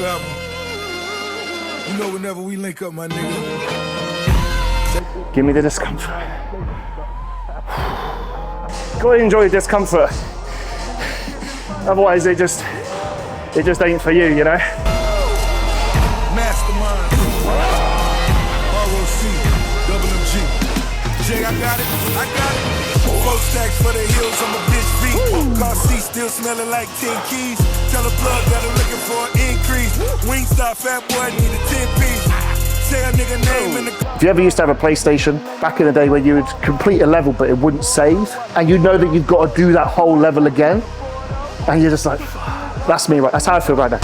forever. You know whenever we link up, my nigga. Give me the discomfort. Gotta enjoy discomfort. Otherwise, it just ain't for you, you know? Mastermind. ROC, LWb&x. Jay, I got it. 4 stacks for the hills on my bitch feet. Car seat still smelling like 10 keys. Tell a plug that I'm looking for an increase. Wingstop, fat boy, need a 10-piece. Say a nigga name in the... If you ever used to have a PlayStation back in the day where you would complete a level but it wouldn't save, and you know that you've got to do that whole level again, and you're just like, that's me, right? That's how I feel right now.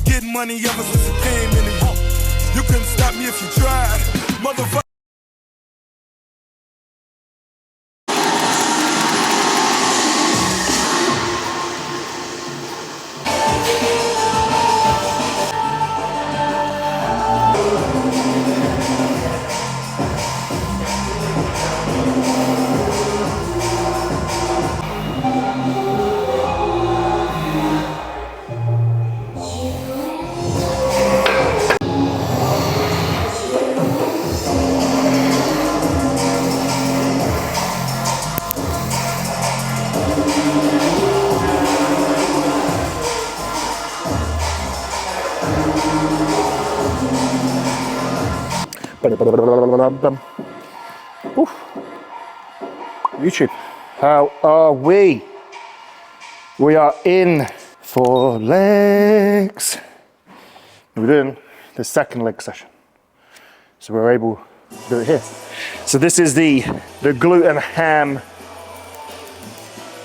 Getting money ever since it came in it. You couldn't stop me if you tried, motherfucker. Oof. YouTube, how are we? We are in for legs. We're doing the second leg session, so we're able to do it here. So this is the glute and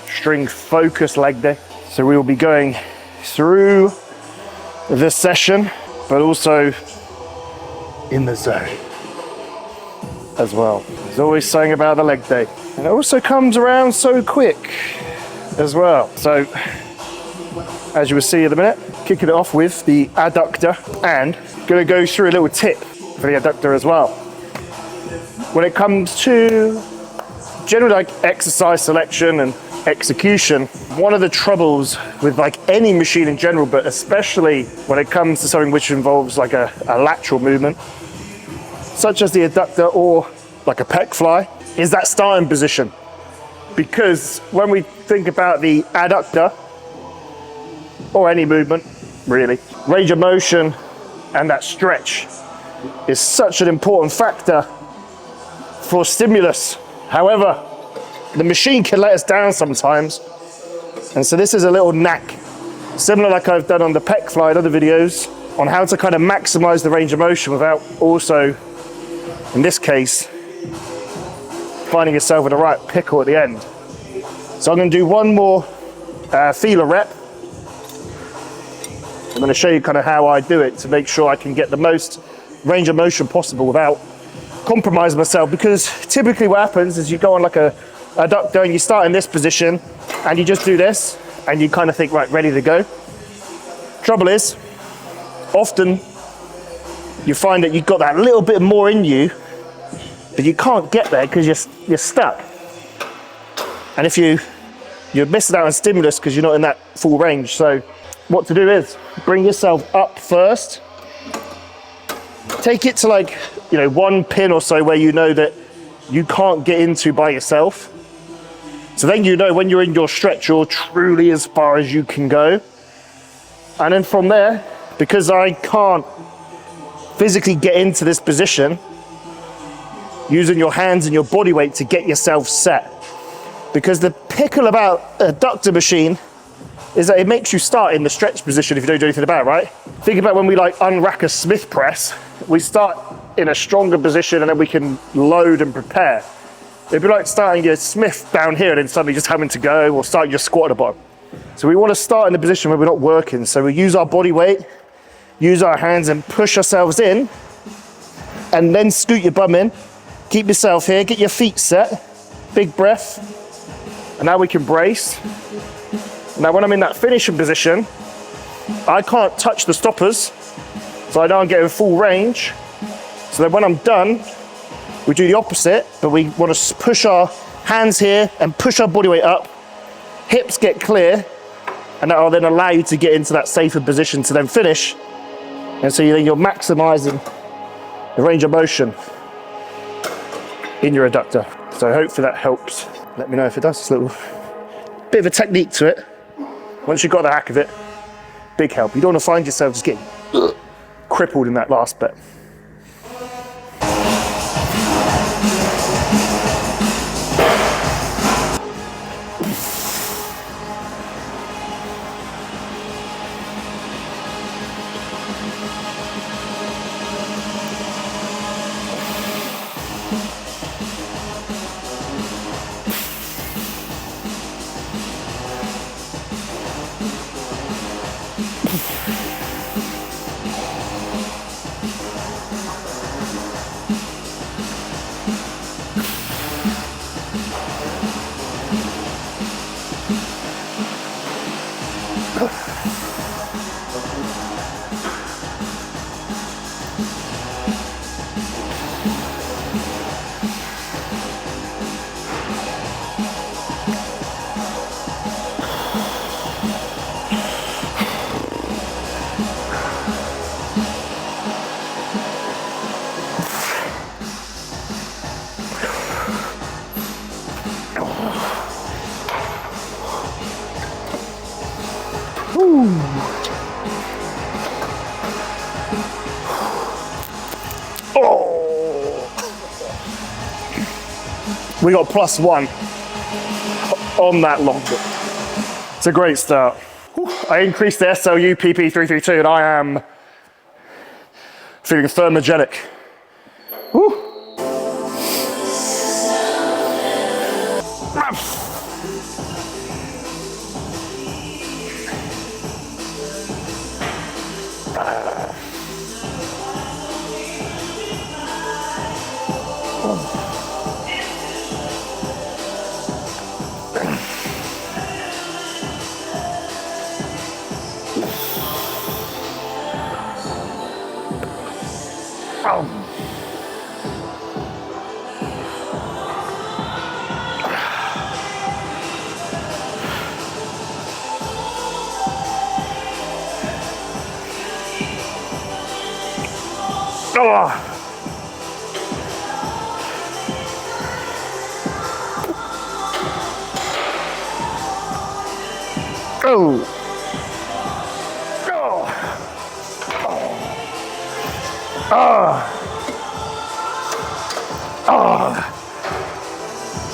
hamstring focus leg day. So we will be going through the session, but also in the zone as well. There's always something about the leg day, and it also comes around so quick as well. So as you will see in a minute, kicking it off with the adductor, and gonna go through a little tip for the adductor as well. When it comes to general like exercise selection and execution, one of the troubles with like any machine in general, but especially when it comes to something which involves like a lateral movement, such as the adductor or like a pec fly, is that starting position. Because when we think about the adductor, or any movement really, range of motion and that stretch is such an important factor for stimulus. However, the machine can let us down sometimes, and so this is a little knack, similar like I've done on the pec fly and other videos, on how to kind of maximize the range of motion without also, in this case, finding yourself in the right pickle at the end. So I'm going to do one more feeler rep. I'm going to show you kind of how I do it to make sure I can get the most range of motion possible without compromising myself, because typically what happens is you go on like a adductor and you start in this position and you just do this and you kind of think, right, ready to go. Trouble is, often you find that you've got that little bit more in you, but you can't get there because you're stuck. And if you're missing out on stimulus because you're not in that full range. So what to do is bring yourself up first, take it to like, you know, one pin or so where you know that you can't get into by yourself. So then you know when you're in your stretch, you're truly as far as you can go. And then from there, because I can't physically get into this position, using your hands and your body weight to get yourself set. Because the pickle about a adductor machine is that it makes you start in the stretch position if you don't do anything about it, right? Think about when we like unrack a Smith press, we start in a stronger position and then we can load and prepare. It'd be like starting your Smith down here and then suddenly just having to go, or starting your squat at the bottom. So we want to start in a position where we're not working. So we use our body weight, use our hands and push ourselves in, and then scoot your bum in. Keep yourself here, get your feet set, big breath. And now we can brace. Now when I'm in that finishing position, I can't touch the stoppers, so I know I'm getting full range. So then when I'm done, we do the opposite, but we want to push our hands here and push our body weight up. Hips get clear, and that will then allow you to get into that safer position to then finish. And so you're maximizing the range of motion in your adductor. So hopefully that helps. Let me know if it does. It's a little bit of a technique to it. Once you've got the hack of it, big help. You don't want to find yourself just getting crippled in that last bit. We got +1 on that long bit. It's a great start. I increased the SLU PP332 and I am feeling thermogenic. Woo.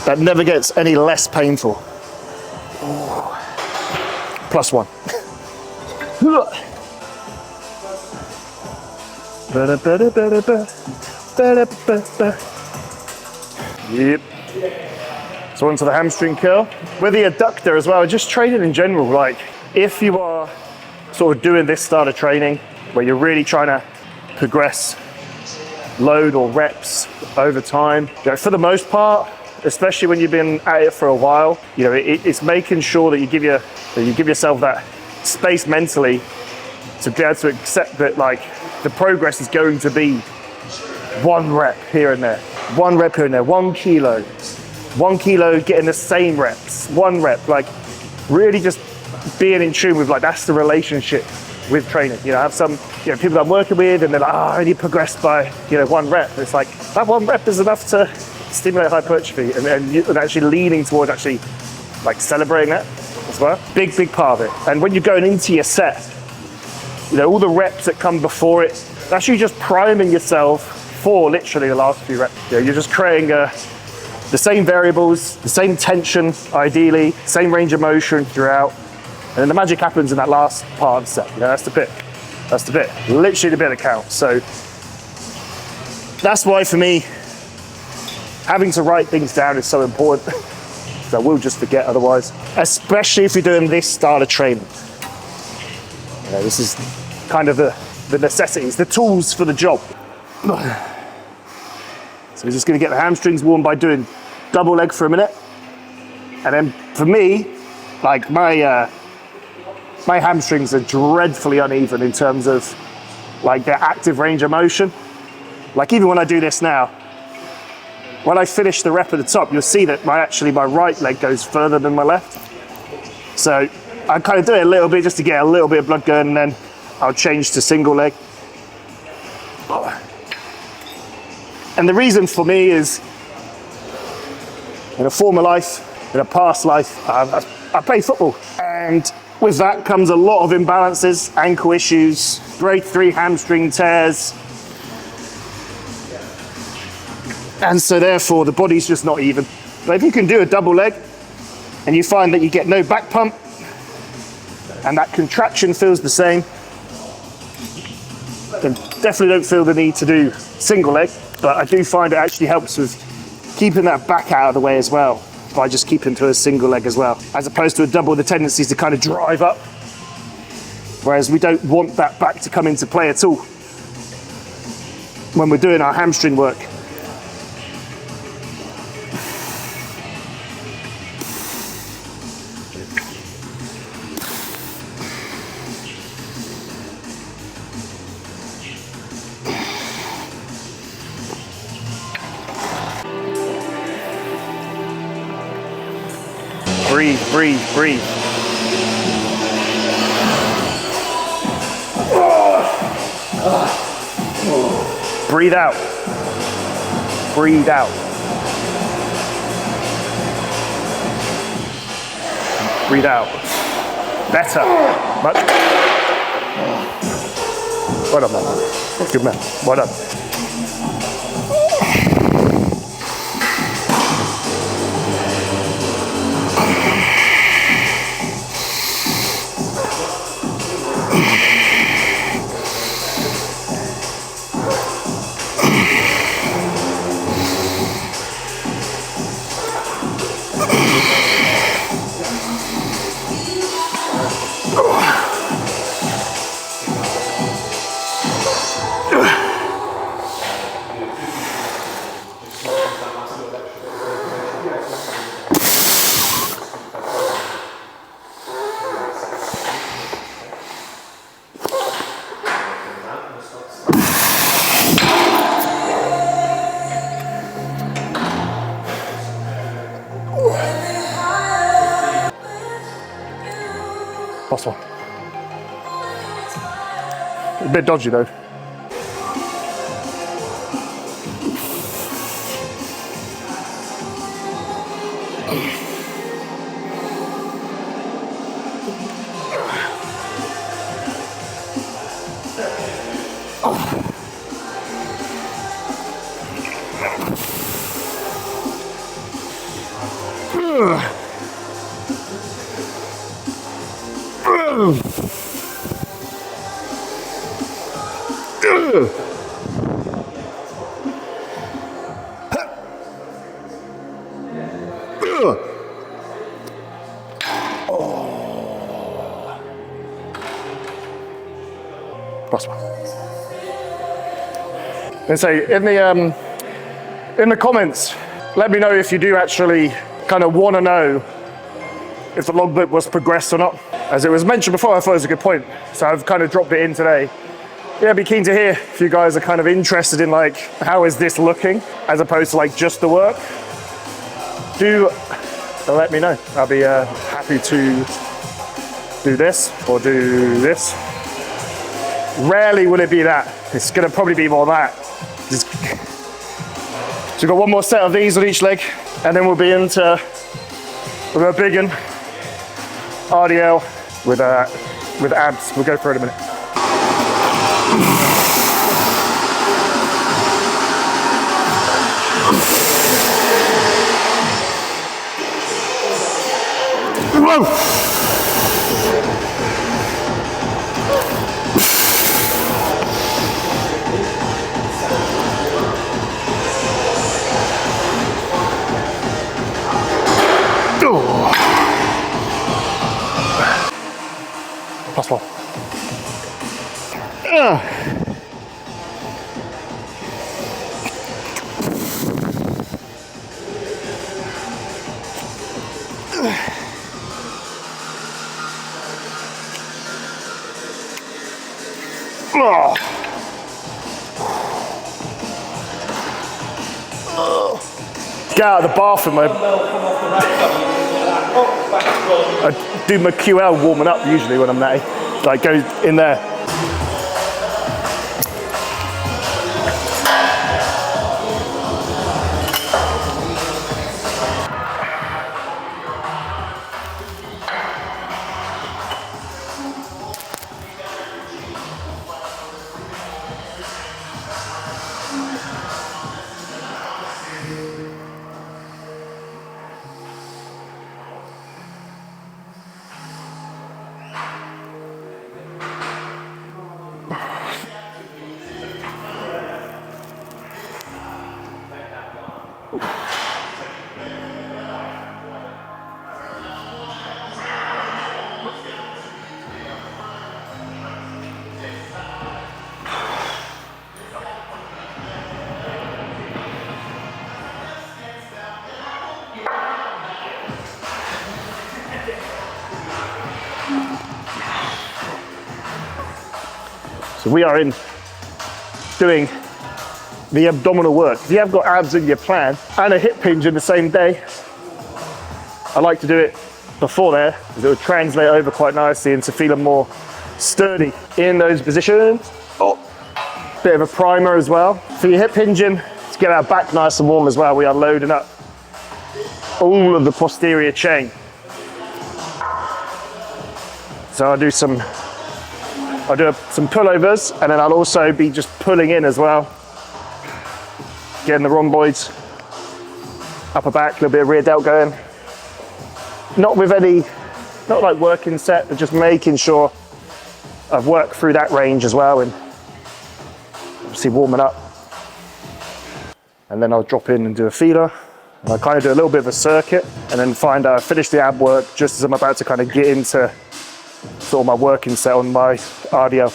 That never gets any less painful. +1. Yep. So onto the hamstring curl. With the adductor as well, just training in general, like if you are sort of doing this style of training where you're really trying to progress load or reps over time, you know, for the most part, especially when you've been at it for a while, you know, it's making sure that you give yourself that space mentally to be able to accept that like the progress is going to be 1 rep here and there, 1 rep here and there, 1 kilo, 1 kilo getting the same reps, 1 rep, like really just being in tune with like that's the relationship with training. You know, I have some people that I'm working with and they're like, I only progressed by 1 rep. And it's like that 1 rep is enough to stimulate hypertrophy, and actually leaning towards actually like celebrating that as well. Big part of it. And when you're going into your set, you know, all the reps that come before it, that's you just priming yourself for literally the last few reps. You know, you're just creating the same variables, the same tension, ideally, same range of motion throughout. And then the magic happens in that last part of the set. You know, that's the bit. Literally the bit that counts. So that's why for me, having to write things down is so important. Because I will just forget otherwise. Especially if you're doing this style of training. You know, this is kind of the necessities, the tools for the job. So we're just gonna get the hamstrings warm by doing double leg for a minute. And then for me, like my hamstrings are dreadfully uneven in terms of like their active range of motion. Like even when I do this now, when I finish the rep at the top, you'll see that my right leg goes further than my left. So I kind of do it a little bit just to get a little bit of blood going, and then I'll change to single leg. And the reason for me is, in a former life, in a past life, I played football. And with that comes a lot of imbalances, ankle issues, grade 3 hamstring tears. And so therefore the body's just not even. But if you can do a double leg and you find that you get no back pump and that contraction feels the same, then definitely don't feel the need to do single leg. But I do find it actually helps with keeping that back out of the way as well, by just keeping to a single leg as well. As opposed to a double, the tendency is to kind of drive up, whereas we don't want that back to come into play at all when we're doing our hamstring work. Breathe, breathe, breathe. Breathe out. Breathe out. Breathe out. Better. Much. Well done, man. Good man. Well done. Last one. A bit dodgy though. Last one. And so in the comments, let me know if you do actually kind of want to know if the logbook was progressed or not. As it was mentioned before, I thought it was a good point, so I've kind of dropped it in today. Yeah, I'd be keen to hear if you guys are kind of interested in like, how is this looking, as opposed to like just the work. Do let me know. I'll be happy to do this or do this. Rarely will it be that. It's gonna probably be more that. So we've got one more set of these on each leg, and then we'll be into a big one, RDL with abs. We'll go for it in a minute. Whoa! Last one. get out of the bathroom, I do my QL warming up usually when I'm natty. Like go in there. So we are in doing the abdominal work. If you have got abs in your plan and a hip hinge in the same day, I like to do it before there, because it would translate over quite nicely into feeling more sturdy in those positions. Oh, bit of a primer as well. For your hip hinging, to get our back nice and warm as well, we are loading up all of the posterior chain. So I'll do some pullovers, and then I'll also be just pulling in as well. Getting the rhomboids, upper back, a little bit of rear delt going. Not like working set, but just making sure I've worked through that range as well, and obviously warming up. And then I'll drop in and do a feeler. And I kind of do a little bit of a circuit, and then find out I finish the ab work just as I'm about to kind of get into sort of my working set on my RDL.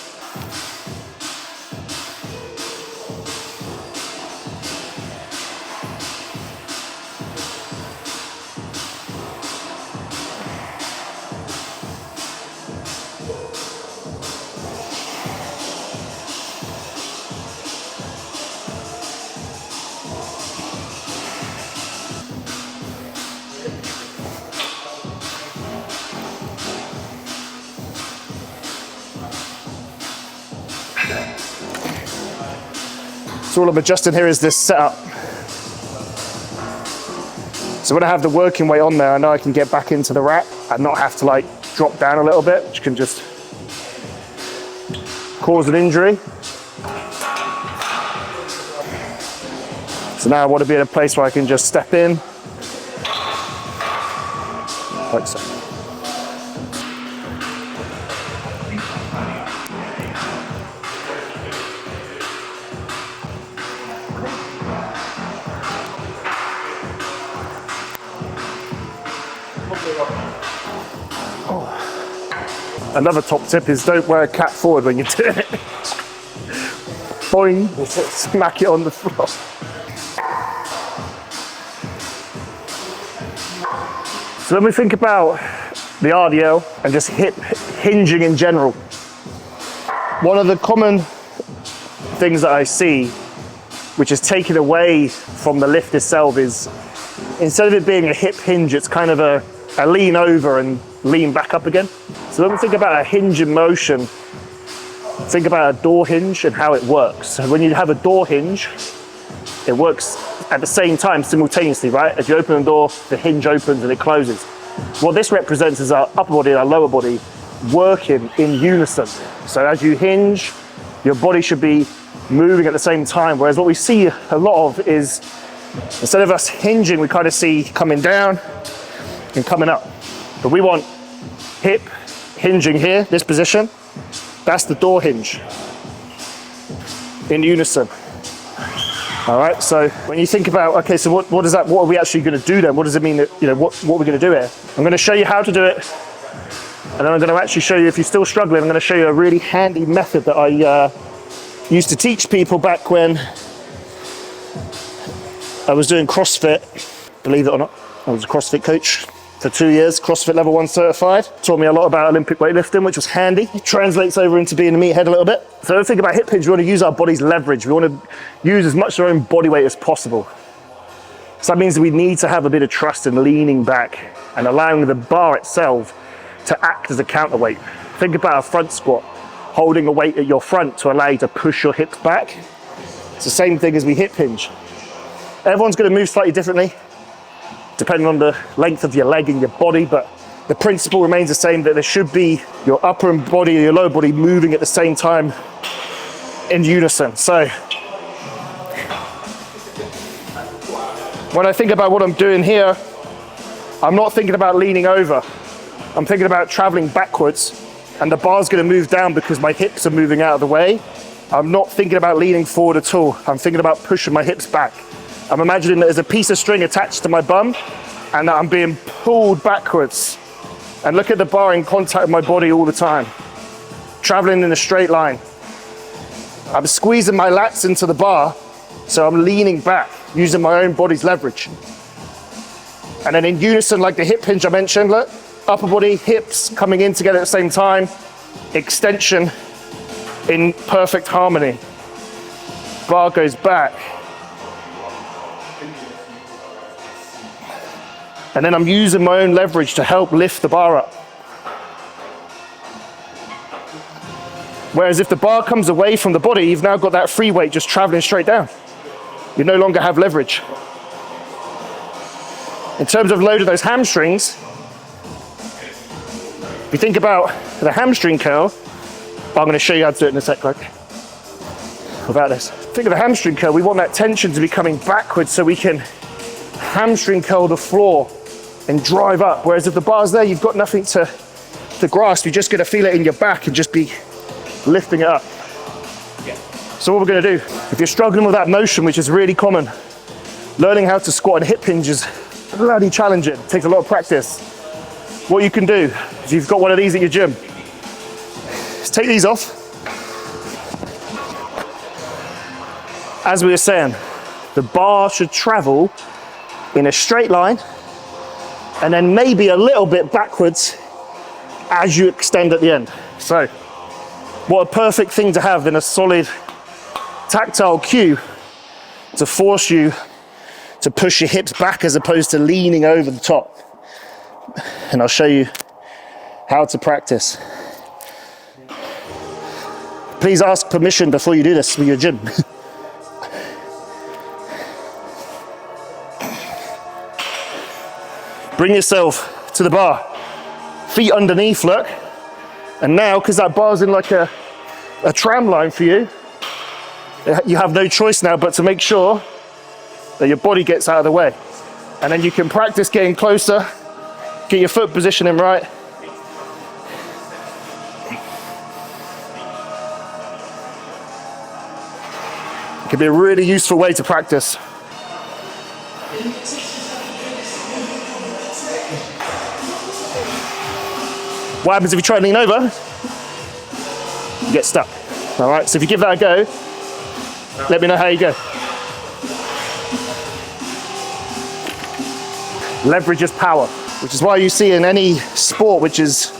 So all I'm adjusting here is this setup. So when I have the working weight on there, I know I can get back into the rack and not have to like drop down a little bit, which can just cause an injury. So now I want to be in a place where I can just step in, like so. Another top tip is don't wear a cat forward when you're doing it. Boing, smack it on the floor. So when we think about the RDL and just hip hinging in general, one of the common things that I see, which is taken away from the lift itself, is instead of it being a hip hinge, it's kind of a lean over and lean back up again. So when we think about a hinge in motion, think about a door hinge and how it works. So when you have a door hinge, it works at the same time simultaneously, right? As you open the door, the hinge opens and it closes. What this represents is our upper body and our lower body working in unison. So as you hinge, your body should be moving at the same time. Whereas what we see a lot of is, instead of us hinging, we kind of see coming down and coming up. But we want hip hinging here, this position. That's the door hinge in unison. All right, so when you think about, okay, so what are we actually going to do then? What does it mean that, what are we going to do here? I'm going to show you how to do it, and then I'm going to actually show you, if you're still struggling, I'm going to show you a really handy method that I used to teach people back when I was doing CrossFit. Believe it or not, I was a CrossFit coach for 2 years, CrossFit level 1 certified. Taught me a lot about Olympic weightlifting, which was handy. It translates over into being a meathead a little bit. So when we think about hip hinge, we want to use our body's leverage. We want to use as much of our own body weight as possible. So that means that we need to have a bit of trust in leaning back and allowing the bar itself to act as a counterweight. Think about a front squat, holding a weight at your front to allow you to push your hips back. It's the same thing as we hip hinge. Everyone's going to move slightly differently, depending on the length of your leg and your body, but the principle remains the same, that there should be your upper body and your lower body moving at the same time in unison. So when I think about what I'm doing here, I'm not thinking about leaning over. I'm thinking about traveling backwards, and the bar's going to move down because my hips are moving out of the way. I'm not thinking about leaning forward at all. I'm thinking about pushing my hips back. I'm imagining that there's a piece of string attached to my bum and that I'm being pulled backwards. And look at the bar in contact with my body all the time, traveling in a straight line. I'm squeezing my lats into the bar, so I'm leaning back, using my own body's leverage. And then in unison, like the hip hinge I mentioned, look, upper body, hips coming in together at the same time, extension in perfect harmony. Bar goes back. And then I'm using my own leverage to help lift the bar up. Whereas if the bar comes away from the body, you've now got that free weight just traveling straight down. You no longer have leverage. In terms of loading those hamstrings, if you think about the hamstring curl, I'm going to show you how to do it in a sec, like, without this. Think of the hamstring curl, we want that tension to be coming backwards so we can hamstring curl the floor and drive up. Whereas if the bar's there, you've got nothing to grasp. You're just going to feel it in your back and just be lifting it up. So what we're going to do, if you're struggling with that motion, which is really common, learning how to squat and hip hinge is bloody challenging. It takes a lot of practice. What you can do, if you've got one of these at your gym, is take these off. As we were saying, the bar should travel in a straight line and then maybe a little bit backwards as you extend at the end. So what a perfect thing to have than a solid tactile cue to force you to push your hips back as opposed to leaning over the top. And I'll show you how to practice. Please ask permission before you do this with your gym. Bring yourself to the bar, feet underneath, look. And now, because that bar's in like a tram line for you, you have no choice now but to make sure that your body gets out of the way. And then you can practice getting closer, get your foot positioning right. It can be a really useful way to practice. What happens if you try and lean over? You get stuck. All right, so if you give that a go, let me know how you go. Leverage is power, which is why you see in any sport which is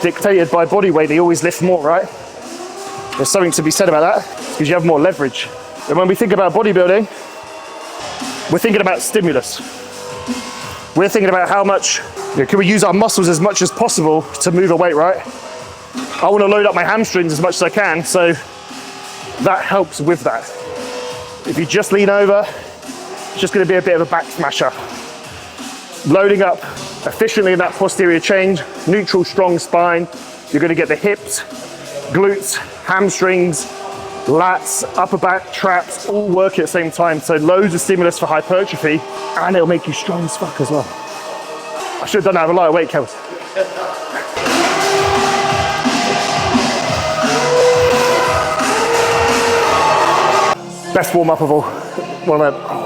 dictated by body weight, they always lift more, right? There's something to be said about that, because you have more leverage. And when we think about bodybuilding, we're thinking about stimulus. We're thinking about how much, can we use our muscles as much as possible to move a weight, right? I want to load up my hamstrings as much as I can, so that helps with that. If you just lean over, it's just going to be a bit of a back smasher. Loading up efficiently in that posterior change, neutral, strong spine, you're going to get the hips, glutes, hamstrings, lats, upper back, traps, all work at the same time. So loads of stimulus for hypertrophy, and it'll make you strong as fuck as well. I should have done that with a lighter weight, Kels. Best warm up of all. One of them.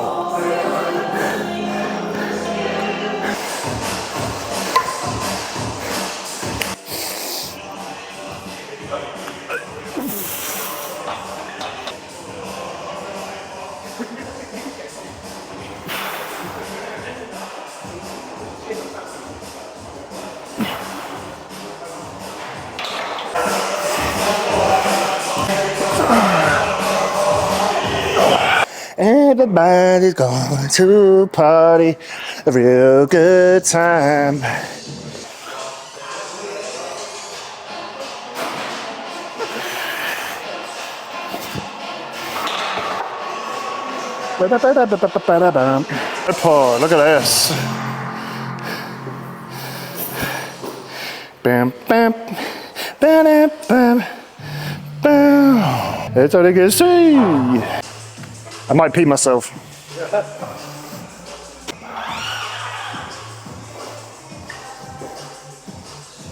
Everybody's going to party, a real good time. Look at this. Bam, bam, bam, bam, bam. It's all I can see. I might pee myself.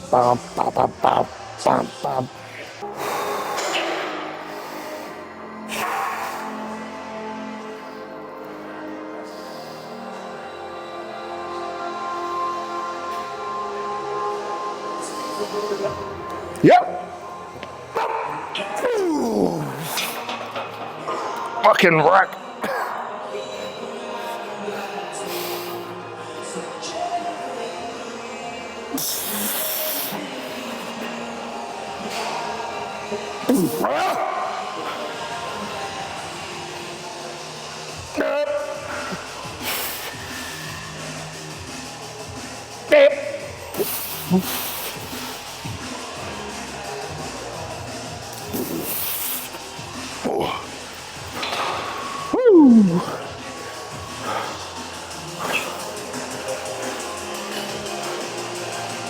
Bam, bam, bam, bam, bam, bam. Yep. Ooh. Fucking wreck.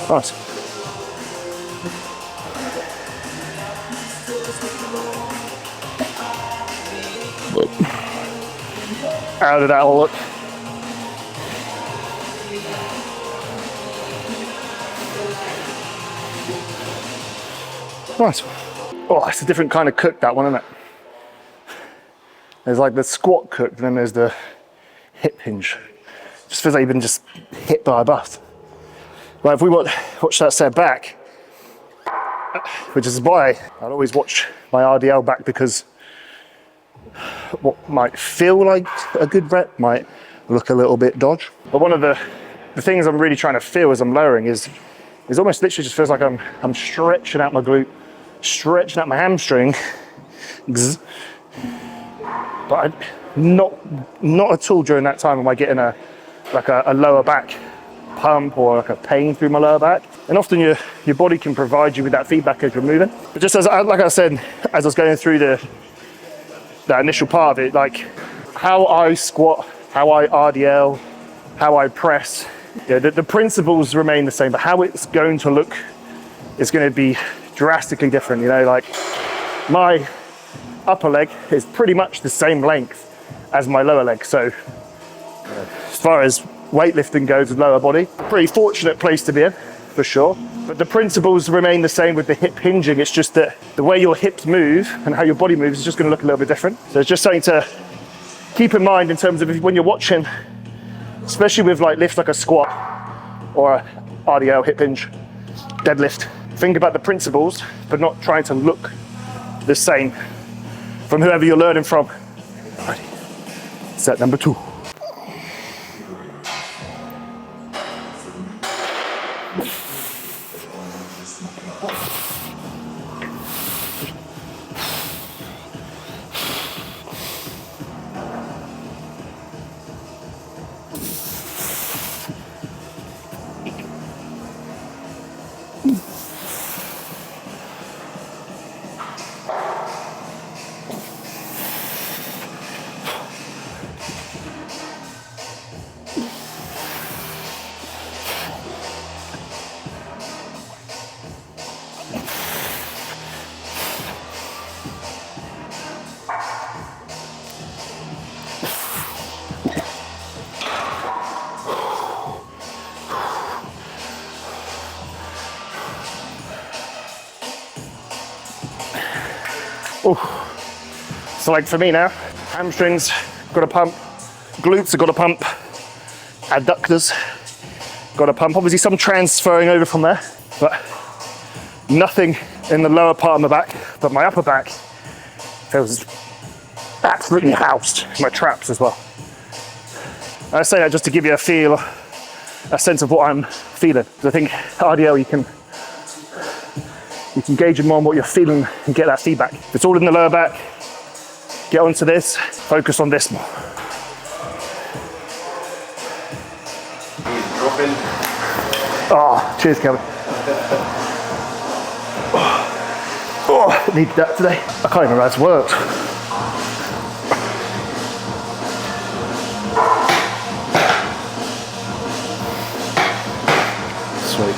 Nice. How did that all look? Nice. Oh, it's a different kind of cook, that one, isn't it? There's like the squat cook, and then there's the hip hinge. Just feels like you've been just hit by a bus. Right, if we watch that set back, which is why I'd always watch my RDL back, because what might feel like a good rep might look a little bit dodge. But one of the things I'm really trying to feel as I'm lowering is almost literally just feels like I'm stretching out my glute, stretching out my hamstring, but not at all during that time am I getting a lower back pump or like a pain through my lower back. And often your body can provide you with that feedback as you're moving. But just like I said, as I was going through that initial part of it, like how I squat, how I RDL, how I press, the principles remain the same, but how it's going to look is going to be drastically different. Like my upper leg is pretty much the same length as my lower leg. So as far as weightlifting goes with lower body, pretty fortunate place to be in, for sure. But the principles remain the same with the hip hinging. It's just that the way your hips move and how your body moves is just going to look a little bit different. So it's just something to keep in mind in terms of when you're watching, especially with like lifts like a squat or a RDL, hip hinge, deadlift. Think about the principles, but not trying to look the same from whoever you're learning from. Ready. Set number 2. So like for me now, hamstrings got a pump, glutes have got a pump, adductors got a pump. Obviously some transferring over from there, but nothing in the lower part of my back. But my upper back feels absolutely housed. My traps as well. I say that just to give you a feel, a sense of what I'm feeling. Because I think RDL you can gauge more on what you're feeling and get that feedback. If it's all in the lower back, get onto this, focus on this more. Oh, cheers, Kevin. Oh, I needed that today. I can't even remember how it's worked. Sweet.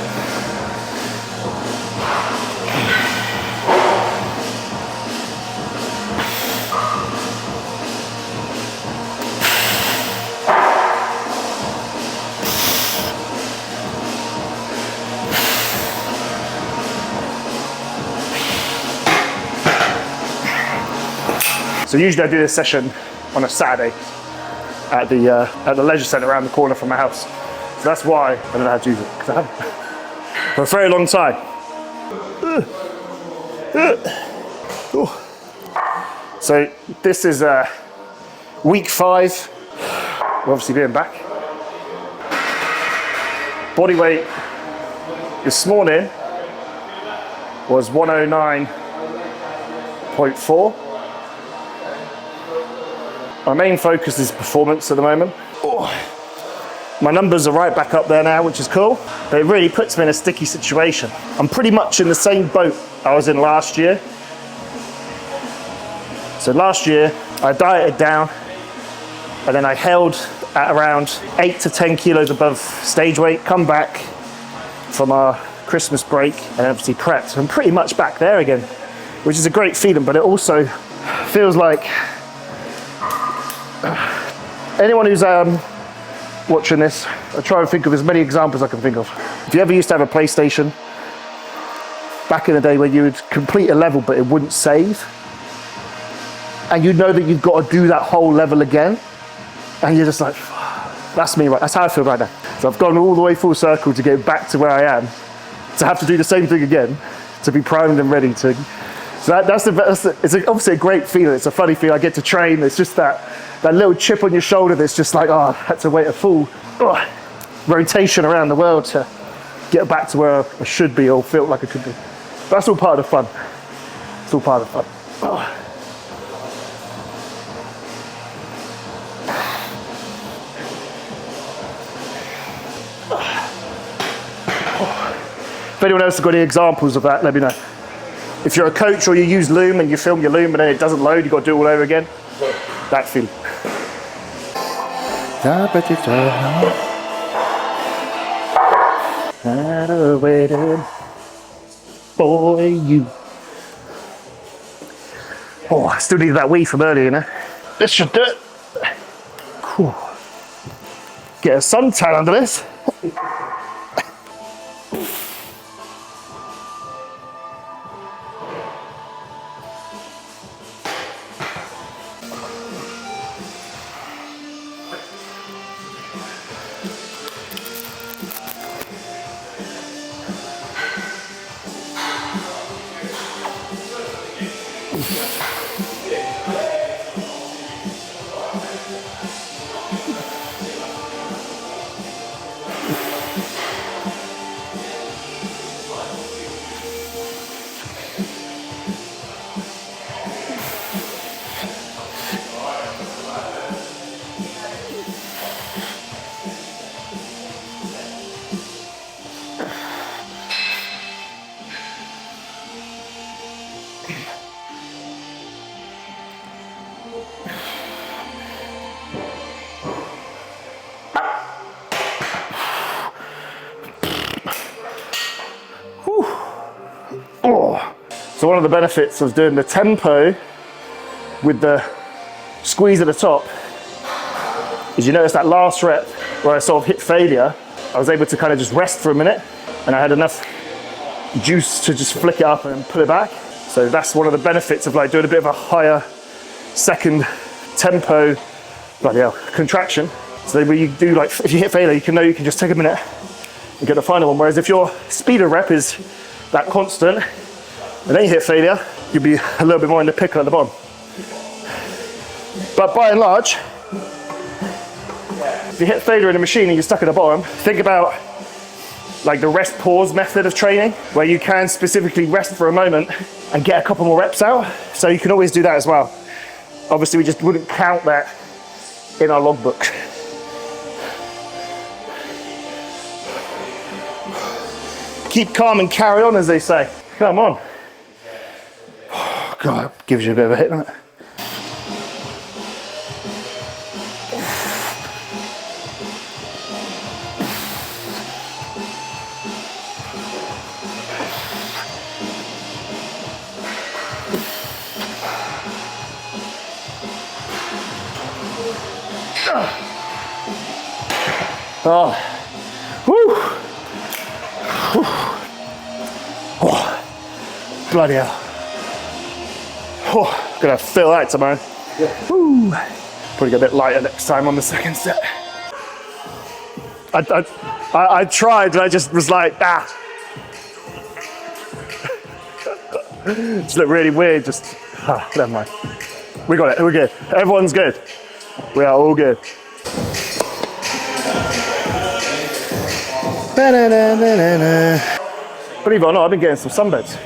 So usually I do this session on a Saturday at the leisure centre around the corner from my house. So that's why I don't know how to use it, because I haven't for a very long time. So this is week 5. We're obviously being back. Body weight this morning was 109.4. My main focus is performance at the moment. Oh. My numbers are right back up there now, which is cool, but it really puts me in a sticky situation. I'm pretty much in the same boat I was in last year. So last year, I dieted down, and then I held at around 8 to 10 kilos above stage weight, come back from our Christmas break, and obviously prepped. I'm pretty much back there again, which is a great feeling, but it also feels like anyone who's watching this, I try and think of as many examples I can think of. If you ever used to have a PlayStation, back in the day where you would complete a level but it wouldn't save, and you know that you've got to do that whole level again, and you're just like, that's me, right? That's how I feel right now. So I've gone all the way full circle to get back to where I am, to have to do the same thing again, to be primed and ready to. So it's obviously a great feeling. It's a funny feeling. I get to train. It's just that little chip on your shoulder that's just like, oh, I had to wait a full rotation around the world to get back to where I should be or feel like I could be. But that's all part of the fun. It's all part of the fun. Oh. If anyone else has got any examples of that, let me know. If you're a coach or you use Loom and you film your Loom and then it doesn't load, you've got to do it all over again. That feeling. Boy, you. Oh, I still need that wee from earlier, you know. This should do it. Cool. Get a suntan under this. So one of the benefits of doing the tempo with the squeeze at the top is, you notice that last rep where I sort of hit failure, I was able to kind of just rest for a minute and I had enough juice to just flick it up and pull it back. So that's one of the benefits of like doing a bit of a higher second tempo, bloody hell, contraction. So when you do, like, if you hit failure, you know you can just take a minute and get the final one. Whereas if your speed of rep is that constant, and then you hit failure, you'll be a little bit more in the pickle at the bottom. But by and large, if you hit failure in a machine and you're stuck at the bottom, think about like the rest pause method of training, where you can specifically rest for a moment and get a couple more reps out. So you can always do that as well. Obviously, we just wouldn't count that in our logbook. keep calm and carry on, as they say. Come on. Oh, God, gives you a bit of a hit, doesn't it? Oh, whew. Whew. Oh, bloody hell. Oh, gonna feel that tomorrow. Yeah. Woo. Probably get a bit lighter next time on the second set. I tried, but I just was like, ah. Just looked really weird, just, never mind. We got it, we're good. Everyone's good. We are all good. Believe it or not, I've been getting some sunbeds.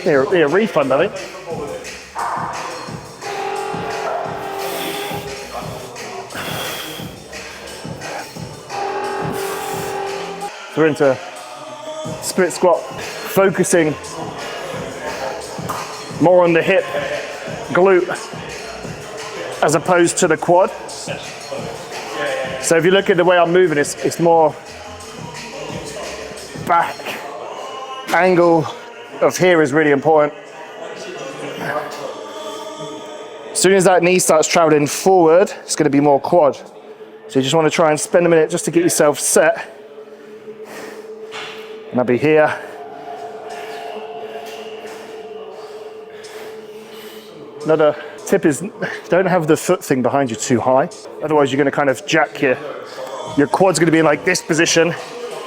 Need a refund, I think. So we're into split squat, focusing more on the hip, glute, as opposed to the quad. So if you look at the way I'm moving, it's more back. Angle of here is really important. As soon as that knee starts traveling forward, it's going to be more quad. So you just want to try and spend a minute just to get yourself set. And I'll be here. Another tip is don't have the foot thing behind you too high. Otherwise you're going to kind of jack your quad's going to be in like this position.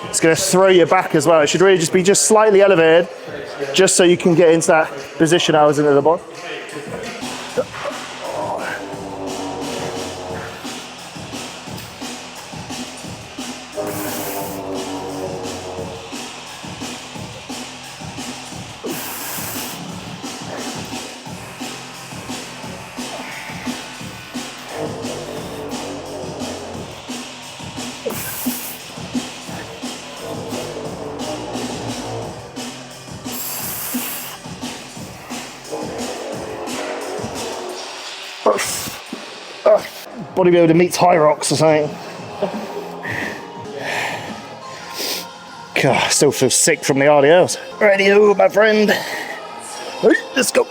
It's going to throw you back as well. It should really just be just slightly elevated, just so you can get into that position I was in at the bottom. Bodybuilder meets high rocks or something. God, I still feel sick from the RDLs. Radio, my friend. Let's go.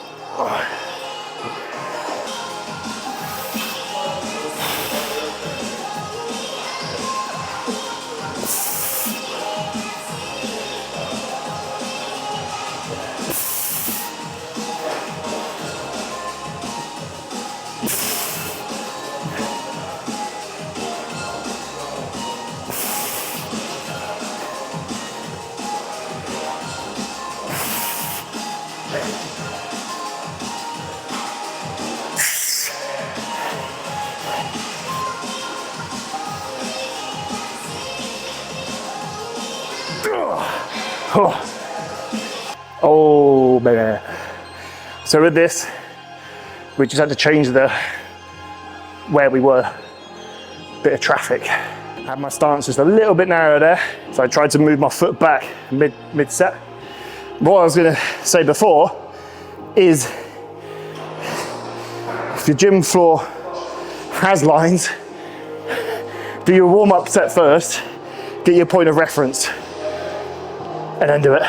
Oh, baby. So with this, we just had to change where we were. Bit of traffic. I had my stance just a little bit narrower there, so I tried to move my foot back mid-set. What I was gonna say before is, if your gym floor has lines, do your warm-up set first, get your point of reference, and then do it.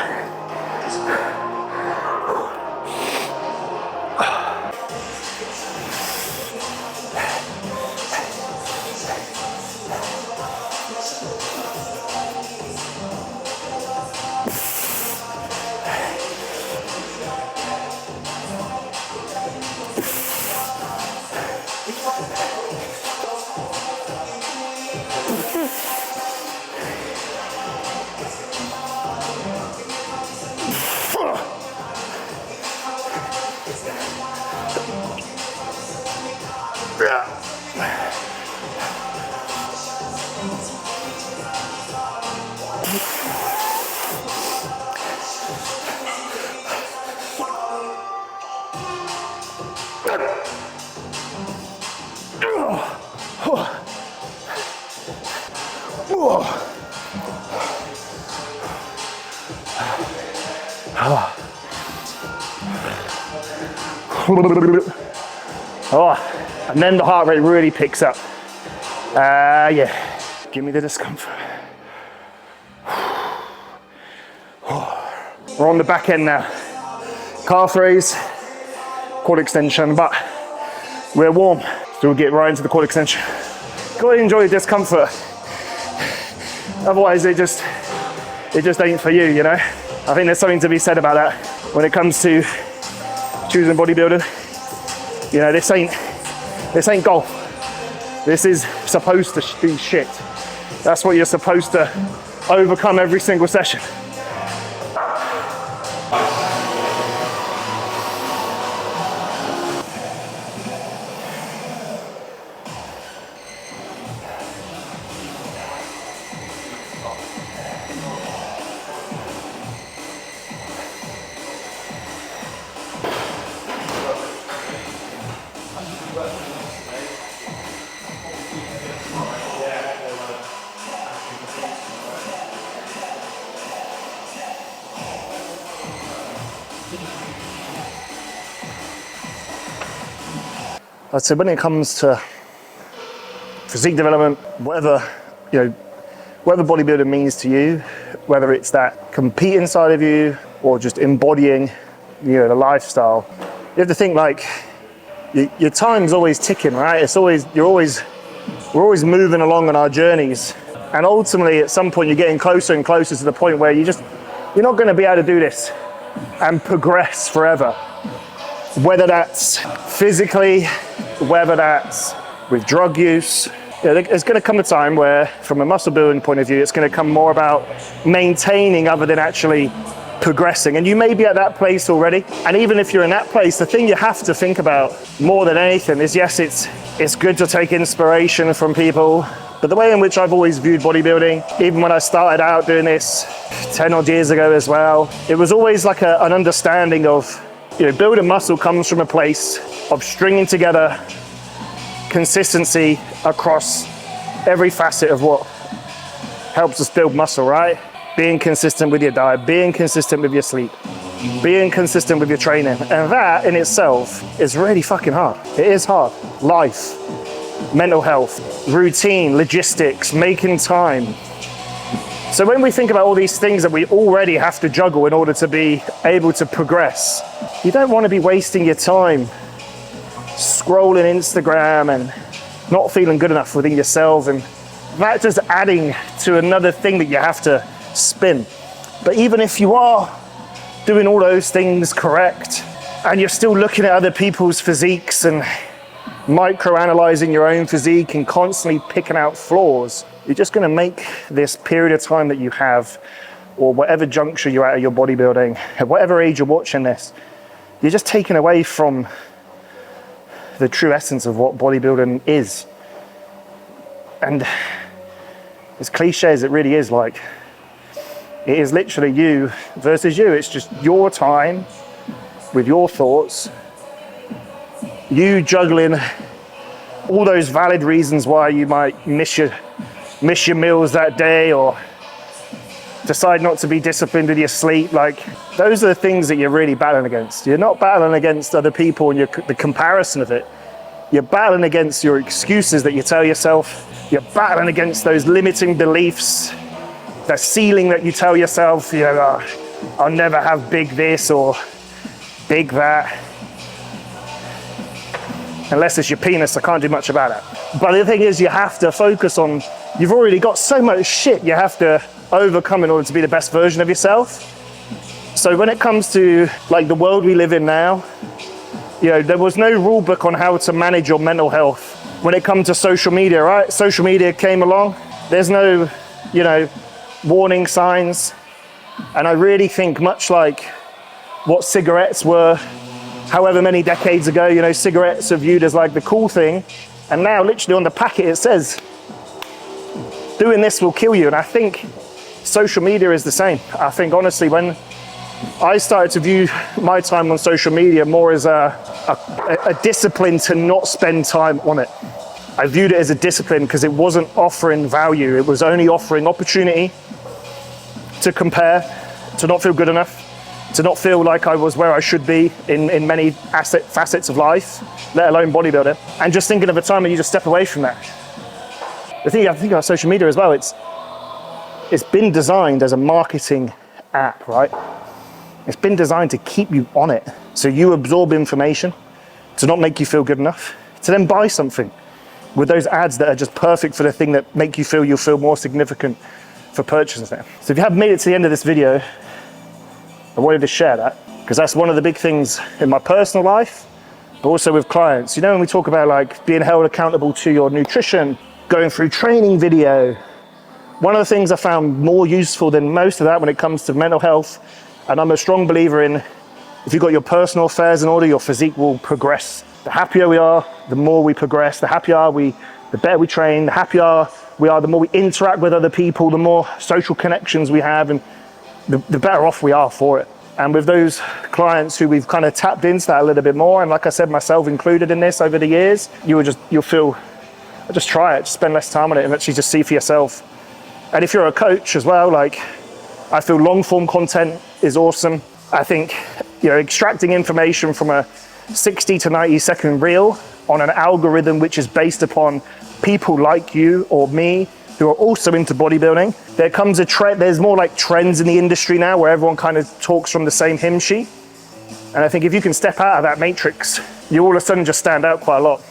Oh, and then the heart rate really picks up. Yeah, give me the discomfort. We're on the back end now. Calf raise, quad extension, but we're warm. So we'll get right into the quad extension. Gotta enjoy the discomfort. Otherwise it just ain't for you, you know? I think there's something to be said about that when it comes to choosing bodybuilding. You know, this ain't golf. This is supposed to be shit. That's what you're supposed to overcome every single session. I'd say when it comes to physique development, whatever bodybuilding means to you, whether it's that competing side of you or just embodying, the lifestyle, you have to think like your time's always ticking, right? We're always moving along on our journeys, and ultimately at some point you're getting closer and closer to the point where you're not going to be able to do this and progress forever. Whether that's physically, whether that's with drug use, there's going to come a time where, from a muscle building point of view, it's going to come more about maintaining other than actually progressing. And you may be at that place already. And even if you're in that place, the thing you have to think about more than anything is, yes, it's good to take inspiration from people, but the way in which I've always viewed bodybuilding, even when I started out doing this 10 odd years ago as well, it was always like an understanding of, building muscle comes from a place of stringing together consistency across every facet of what helps us build muscle, right? Being consistent with your diet, being consistent with your sleep, being consistent with your training. And that in itself is really fucking hard. It is hard. Life, mental health, routine, logistics, making time. So when we think about all these things that we already have to juggle in order to be able to progress, you don't want to be wasting your time scrolling Instagram and not feeling good enough within yourself, and that just adding to another thing that you have to spin. But even if you are doing all those things correct and you're still looking at other people's physiques and micro-analyzing your own physique and constantly picking out flaws, you're just going to make this period of time that you have, or whatever juncture you're at your bodybuilding, at whatever age you're watching this, you're just taken away from the true essence of what bodybuilding is. And as cliche as it really is, like, it is literally you versus you. It's just your time with your thoughts, you juggling all those valid reasons why you might miss your meals that day, or decide not to be disciplined with your sleep. Like, those are the things that you're really battling against. You're not battling against other people and the comparison of it. You're battling against your excuses that you tell yourself. You're battling against those limiting beliefs, the ceiling that you tell yourself, I'll never have big this or big that. Unless it's your penis, I can't do much about it. But the thing is, you have to focus on, you've already got so much shit you have to overcome in order to be the best version of yourself. So when it comes to like the world we live in now, there was no rule book on how to manage your mental health. When it comes to social media, right? Social media came along, there's no, warning signs. And I really think, much like what cigarettes were however many decades ago, cigarettes are viewed as like the cool thing. And now literally on the packet it says, doing this will kill you. And I think social media is the same. I think honestly, when I started to view my time on social media more as a discipline to not spend time on it. I viewed it as a discipline because it wasn't offering value. It was only offering opportunity to compare, to not feel good enough, to not feel like I was where I should be in many facets of life, let alone bodybuilding. And just thinking of a time that you just step away from that. The thing you have to think about social media as well, it's been designed as a marketing app, right? It's been designed to keep you on it. So you absorb information, to not make you feel good enough, to then buy something with those ads that are just perfect for the thing that make you feel you'll feel more significant for purchasing it. So if you haven't made it to the end of this video, I wanted to share that because that's one of the big things in my personal life, but also with clients. You know, when we talk about like being held accountable to your nutrition, going through training video, one of the things I found more useful than most of that when it comes to mental health, and I'm a strong believer in, if you've got your personal affairs in order, your physique will progress. The happier we are, the more we progress. The happier we, the better we train. The happier we are, the more we interact with other people, the more social connections we have, and the better off we are for it. And with those clients who we've kind of tapped into that a little bit more, and like I said, myself included in this over the years, you'll feel, just try it, just spend less time on it and actually just see for yourself. And if you're a coach as well, like, I feel long form content is awesome. I think, you know, extracting information from a 60 to 90 second reel on an algorithm which is based upon people like you or me who are also into bodybuilding. There comes a trend, there's more like trends in the industry now where everyone kind of talks from the same hymn sheet. And I think if you can step out of that matrix, you all of a sudden just stand out quite a lot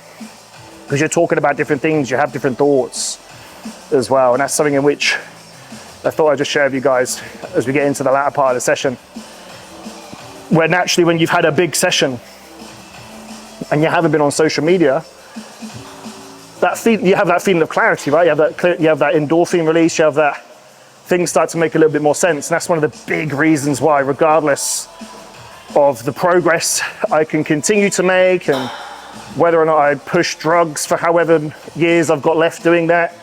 because you're talking about different things, you have different thoughts as well. And that's something in which I thought I'd just share with you guys as we get into the latter part of the session. Where naturally when you've had a big session and you haven't been on social media, you have that feeling of clarity, right? You have that endorphin release, you have that, things start to make a little bit more sense. And that's one of the big reasons why, regardless of the progress I can continue to make and whether or not I push drugs for however years I've got left doing that,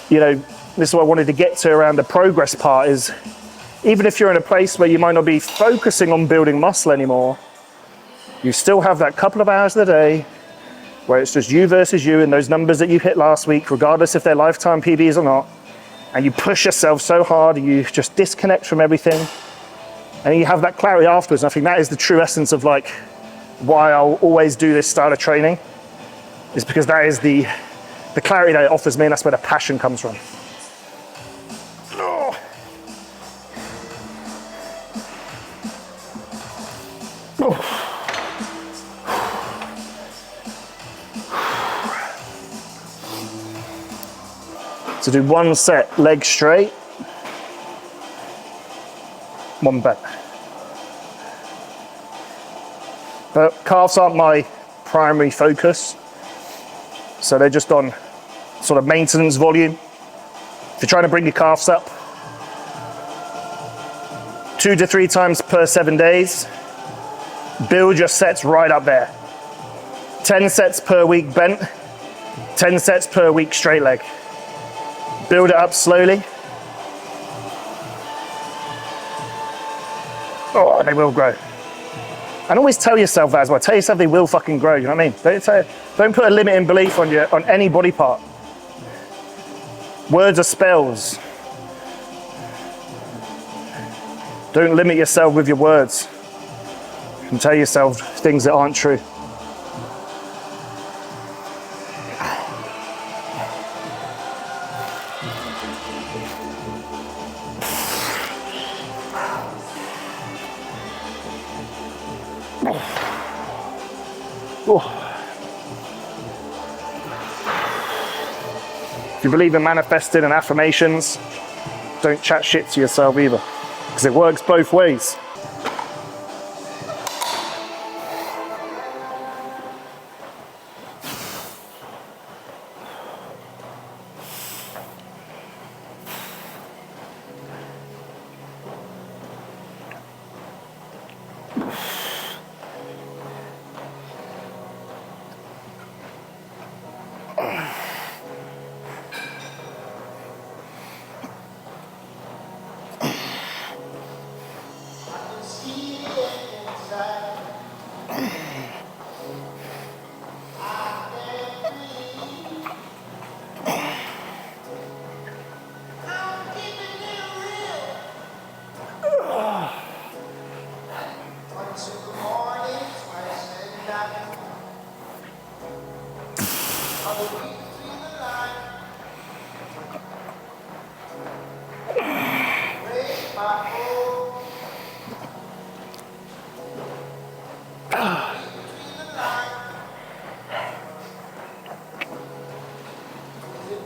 you know, this is what I wanted to get to around the progress part is, even if you're in a place where you might not be focusing on building muscle anymore, you still have that couple of hours of the day where it's just you versus you and those numbers that you hit last week, regardless if they're lifetime PBs or not, and you push yourself so hard and you just disconnect from everything, and you have that clarity afterwards. And I think that is the true essence of like why I'll always do this style of training, is because that is the clarity that it offers me, and that's where the passion comes from. So do one set, leg straight, one bent. But calves aren't my primary focus, so they're just on sort of maintenance volume. If you're trying to bring your calves up 2 to 3 times per 7 days, build your sets right up there. 10 sets per week bent, 10 sets per week straight leg. Build it up slowly. Oh, and they will grow. And always tell yourself that as well. Tell yourself they will fucking grow, you know what I mean? Don't put a limiting belief on any body part. Words are spells. Don't limit yourself with your words and tell yourself things that aren't true. If you believe in manifesting and affirmations, don't chat shit to yourself either, because it works both ways.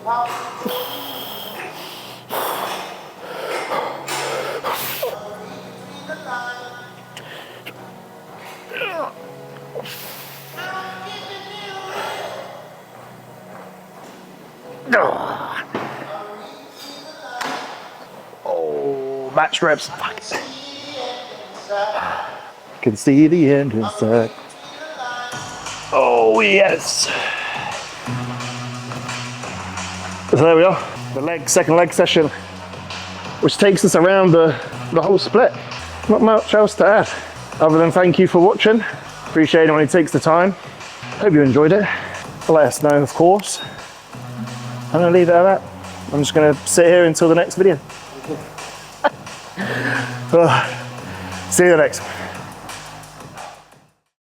Oh, match reps. Fuck. Can see the end inside. Oh yes. So there we are. The second leg session, which takes us around the whole split. Not much else to add, other than thank you for watching. Appreciate anyone who takes the time. Hope you enjoyed it. Let us know, of course. I'm gonna leave it at that. I'm just gonna sit here until the next video. See you in the next one.